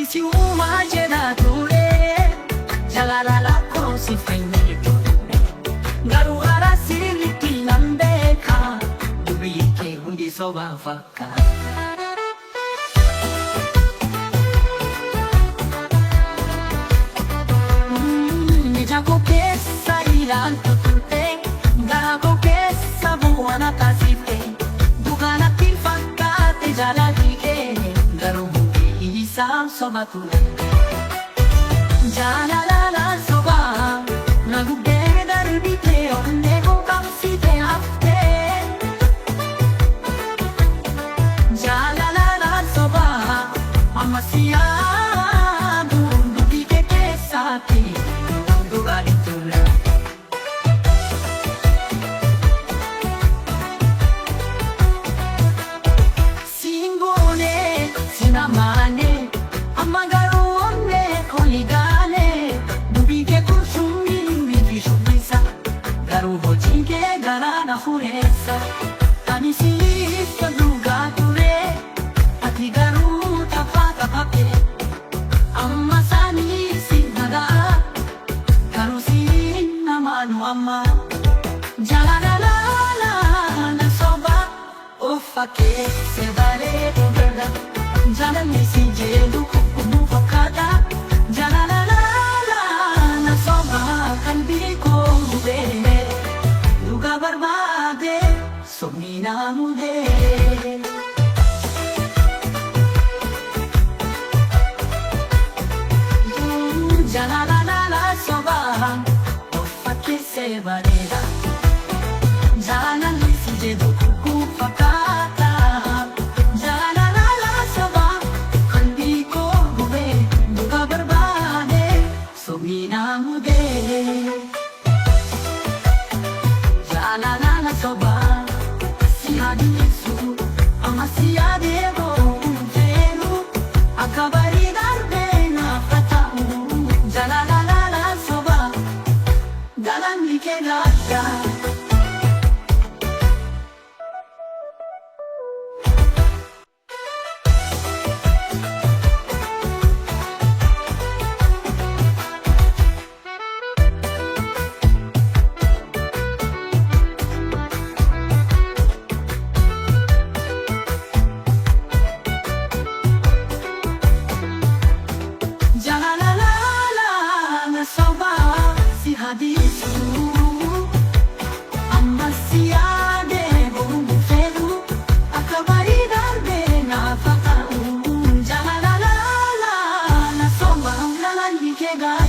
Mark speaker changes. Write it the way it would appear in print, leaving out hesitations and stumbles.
Speaker 1: si umagerature jalalala kosi fenitune garuhara siliti nambeka dubike hundi soba faka nijago kesa ilan tutute gago kesa buwana tasite dugana tilfakate jalalike garuhungi isam soba tule jalalala soba nagugdeme darbite onnego kapsite hafte jalalala soba amasiya dubike kesati dugaritula singone sinamane amagaruone koligane dubike kusumi mivishubisa garuho jinge garana huresa tanisista dugature ati garu tapata pape amma sani sinada garu sinamanu amma jalalala nasoba ofake sevare verda jalali sinjedu kukumu fakada jalalala nasoba kalbiko mubere duga barbade somina mude jalalala soba ofake sevare jalali sinjedu kukumu fakada jalalala soba kalbiko mubere duga barbade somina mude jalalala soba sihadi su amasiya dego venu akabari darbe na fatahu jalalala soba galan like gata soba si hadisu amasiya dego fedu akabari darbe na fatahu jalalala soba galan like gata